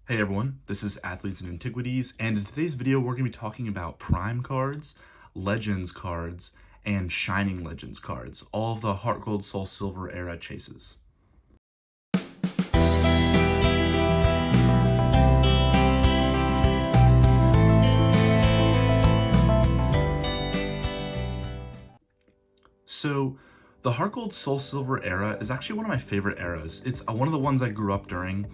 Hey everyone, this is Athletes and Antiquities, and in today's video we're going to be talking about Prime cards, Legends cards, and Shining Legends cards, all of the Heartgold Soulsilver era chases. So, the Heartgold Soulsilver era is actually one of my favorite eras. It's one of the ones I grew up during,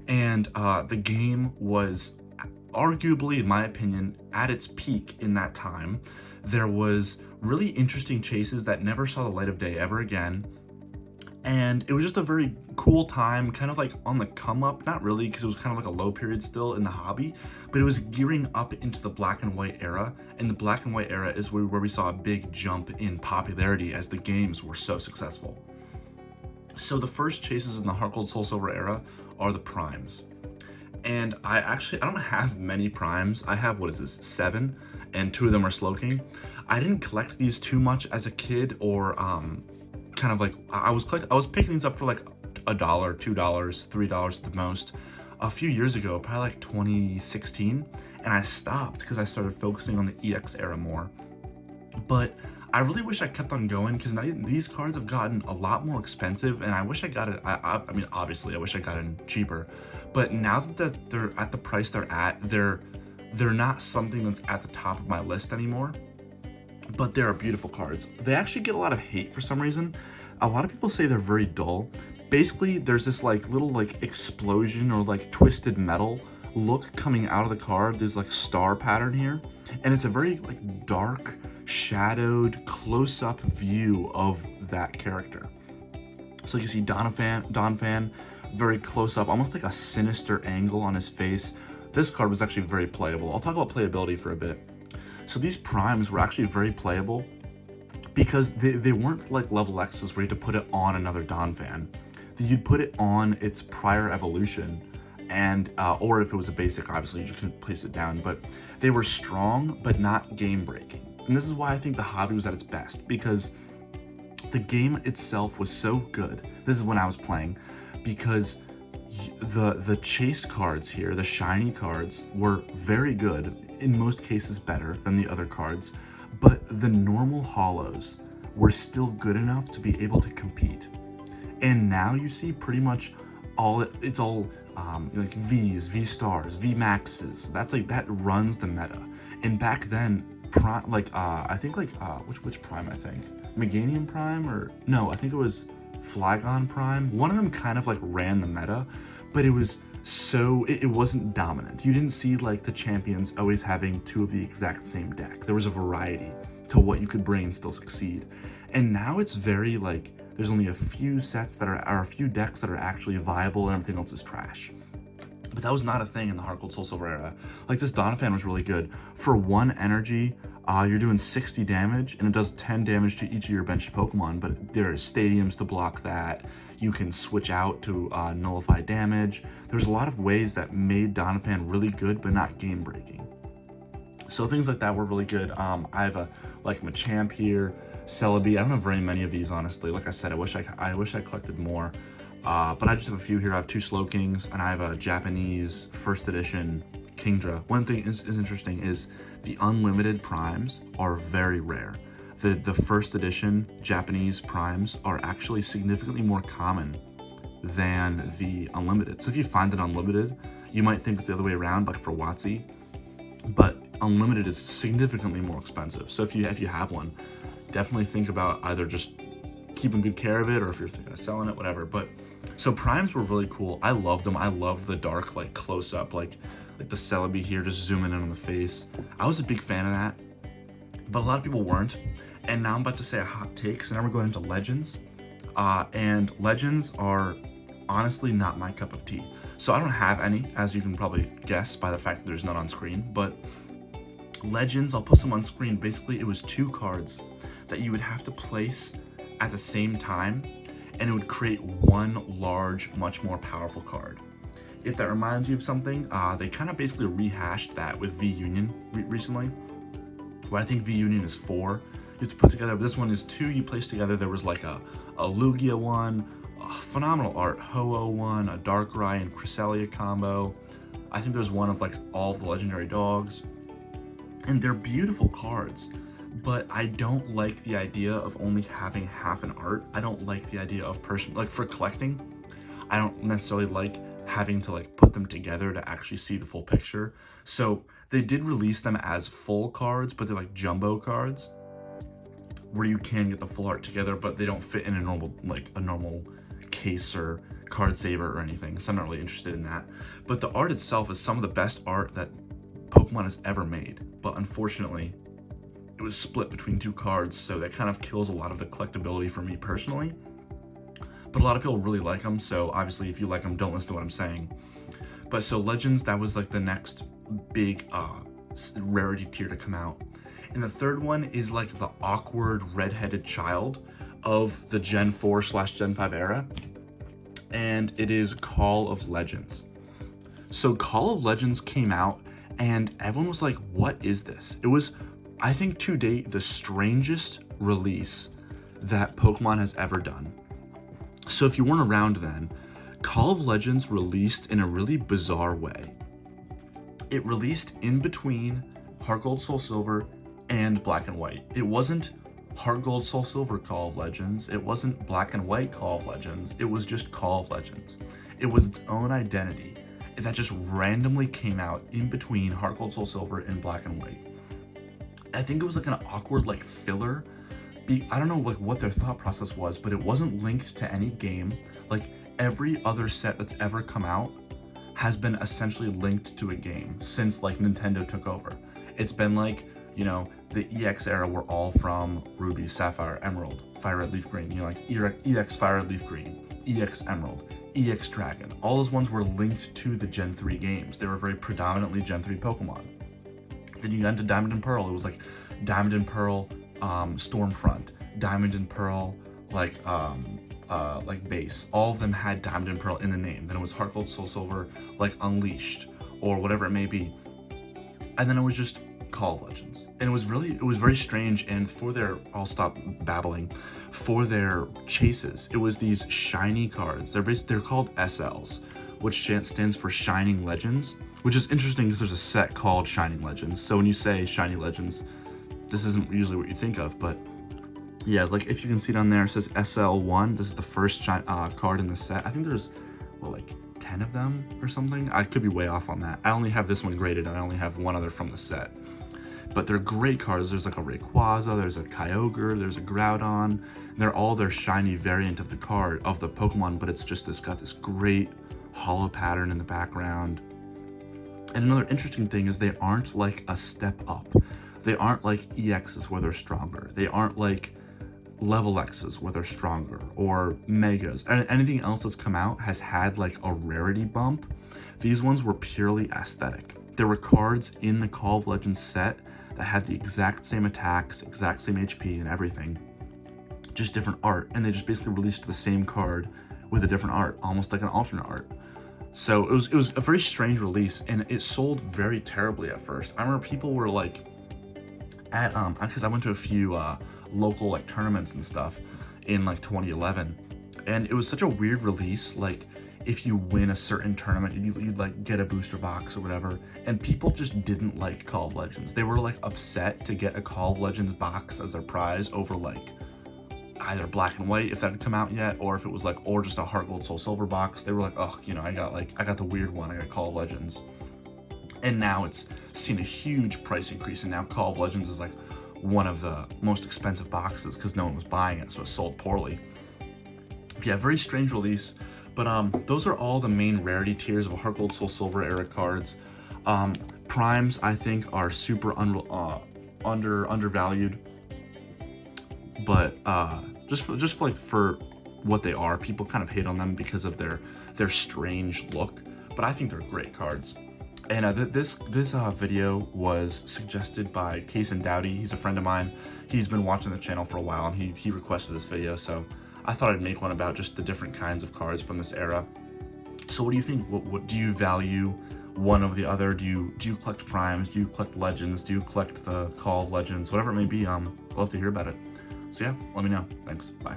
and the game was arguably, in my opinion, at its peak in that time. There was really interesting chases that never saw the light of day ever again, and it was just a very cool time, kind of like on the come up. Not really, because it was kind of like a low period still in the hobby, but it was gearing up into the black and white era, and the black and white era is where we saw a big jump in popularity as the games were so successful. So the first chases in the Heartgold Soulsilver era are the primes, and I don't have many primes. I have, what is this, 7, and 2 of them are Slowking. I didn't collect these too much as a kid, or kind of like I was picking these up for like $1, $2, $3 at the most a few years ago, probably like 2016, and I stopped because I started focusing on the EX era more. But I really wish I kept on going, because these cards have gotten a lot more expensive, and I wish I got it. I mean, obviously, I wish I got it cheaper. But now that they're at the price they're at, they're not something that's at the top of my list anymore. But they are beautiful cards. They actually get a lot of hate for some reason. A lot of people say they're very dull. Basically, there's this like little like explosion or like twisted metal look coming out of the card. There's like star pattern here, and it's a very like dark, shadowed, close-up view of that character. So you see Donphan, very close up, almost like a sinister angle on his face. This card was actually very playable. I'll talk about playability for a bit. So these primes were actually very playable because they weren't like level X's where you had to put it on another Donphan. You'd put it on its prior evolution, and or if it was a basic, obviously you couldn't place it down, but they were strong but not game breaking. And this is why I think the hobby was at its best, because the game itself was so good. This is when I was playing, because the chase cards here, the shiny cards, were very good, in most cases better than the other cards, but the normal holos were still good enough to be able to compete. And now you see pretty much it's all like V's, V stars, V maxes. That runs the meta. And back then, I think which prime, I think Meganium Prime, or no, I think it was Flagon Prime. One of them kind of like ran the meta, but it wasn't dominant. You didn't see like the champions always having 2 of the exact same deck. There was a variety to what you could bring and still succeed. And now it's very like there's only a few sets that are a few decks that are actually viable, and everything else is trash. But that was not a thing in the Heartgold Soulsilver era. Like, this Donphan was really good. For 1 energy, you're doing 60 damage, and it does 10 damage to each of your benched Pokemon, but there are stadiums to block that. You can switch out to nullify damage. There's a lot of ways that made Donphan really good, but not game-breaking. So things like that were really good. I have a Machamp here, Celebi. I don't have very many of these, honestly. Like I said, I wish I collected more. But I just have a few here. I have 2 Slowkings, and I have a Japanese first edition Kingdra. One thing is interesting is the unlimited primes are very rare. The first edition Japanese primes are actually significantly more common than the unlimited. So if you find an unlimited, you might think it's the other way around, like for WotC, but unlimited is significantly more expensive. So if you have one, definitely think about either just keeping good care of it, or if you're thinking of selling it, whatever. But so primes were really cool. I loved them. I loved the dark, like close up, like the Celebi here, just zooming in on the face. I was a big fan of that, but a lot of people weren't. And now I'm about to say a hot take. So now we're going into Legends, and Legends are honestly not my cup of tea. So I don't have any, as you can probably guess by the fact that there's none on screen. But Legends, I'll put some on screen. Basically, it was 2 cards that you would have to place at the same time, and it would create 1 large, much more powerful card. If that reminds you of something, they kind of basically rehashed that with V-Union recently, where I think V-Union is 4. You have to put together, but this one is 2 you place together. There was like a Lugia one, a phenomenal art, Ho-Oh one, a Darkrai and Cresselia combo, I think there's one of like all of the legendary dogs, and they're beautiful cards. But I don't like the idea of only having half an art. I don't like the idea of like for collecting, I don't necessarily like having to like put them together to actually see the full picture. So they did release them as full cards, but they're like jumbo cards where you can get the full art together, but they don't fit in a normal case or card saver or anything. So I'm not really interested in that. But the art itself is some of the best art that Pokemon has ever made. But unfortunately, it was split between 2 cards, so that kind of kills a lot of the collectability for me personally. But a lot of people really like them, so obviously if you like them, don't listen to what I'm saying. But so Legends, that was like the next big rarity tier to come out. And the third one is like the awkward redheaded child of the Gen 4/Gen 5 era, and it is Call of Legends. So Call of Legends came out, and everyone was like, what is this? It was, I think to date, the strangest release that Pokemon has ever done. So if you weren't around then, Call of Legends released in a really bizarre way. It released in between Heartgold Soulsilver and Black and White. It wasn't Heartgold Soulsilver Call of Legends. It wasn't Black and White Call of Legends. It was just Call of Legends. It was its own identity that just randomly came out in between Heartgold Soulsilver and Black and White. I think it was like an awkward like filler. I don't know like what their thought process was, but it wasn't linked to any game. Like every other set that's ever come out has been essentially linked to a game since like Nintendo took over. It's been like, you know, the EX era were all from Ruby, Sapphire, Emerald, Fire Red, Leaf Green, you know, like EX Fire Red, Leaf Green, EX Emerald, EX Dragon. All those ones were linked to the Gen 3 games. They were very predominantly Gen 3 Pokemon. Then you got into Diamond and Pearl. It was like Diamond and Pearl Stormfront, Diamond and Pearl like base. All of them had Diamond and Pearl in the name. Then it was Heartgold Soulsilver like Unleashed or whatever it may be. And then it was just Call of Legends. And it was very strange. And for their, I'll stop babbling, for their chases, it was these shiny cards. They're called SLs, which stands for Shining Legends, which is interesting because there's a set called Shining Legends. So when you say Shiny Legends, this isn't usually what you think of, but yeah, like if you can see down there, it says SL1. This is the first card in the set. I think there's, well, like 10 of them or something. I could be way off on that. I only have this one graded, and I only have one other from the set. But they're great cards. There's like a Rayquaza, there's a Kyogre, there's a Groudon. They're all their shiny variant of the card, of the Pokemon, but it's just got this great hollow pattern in the background. And another interesting thing is they aren't like a step up. They aren't like EXs where they're stronger. They aren't like level X's where they're stronger, or Megas. Anything else that's come out has had like a rarity bump. These ones were purely aesthetic. There were cards in the Call of Legends set that had the exact same attacks, exact same HP and everything, just different art, and they just basically released the same card with a different art, almost like an alternate art. So it was a very strange release, and it sold very terribly at first. I remember people were like, at because I went to a few local like tournaments and stuff in like 2011, and it was such a weird release. Like if you win a certain tournament, you'd like get a booster box or whatever, and people just didn't like Call of Legends. They were like upset to get a Call of Legends box as their prize over like either Black and White if that had come out yet, or if it was like, or just a Heartgold Soulsilver box. They were like, oh, you know, I got the weird one. I got Call of Legends. And now it's seen a huge price increase, and now Call of Legends is like one of the most expensive boxes because no one was buying it, so it sold poorly. Yeah, very strange release. But those are all the main rarity tiers of Heartgold Soulsilver era cards. Primes, I think, are super undervalued, but just for what they are, people kind of hate on them because of their strange look. But I think they're great cards. And this video was suggested by Case and Dowdy. He's a friend of mine. He's been watching the channel for a while, and he requested this video, so I thought I'd make one about just the different kinds of cards from this era. So what do you think? What do you value one over the other? Do you collect primes? Do you collect legends? Do you collect the Call of Legends? Whatever it may be, I'd love to hear about it. So yeah, let me know. Thanks. Bye.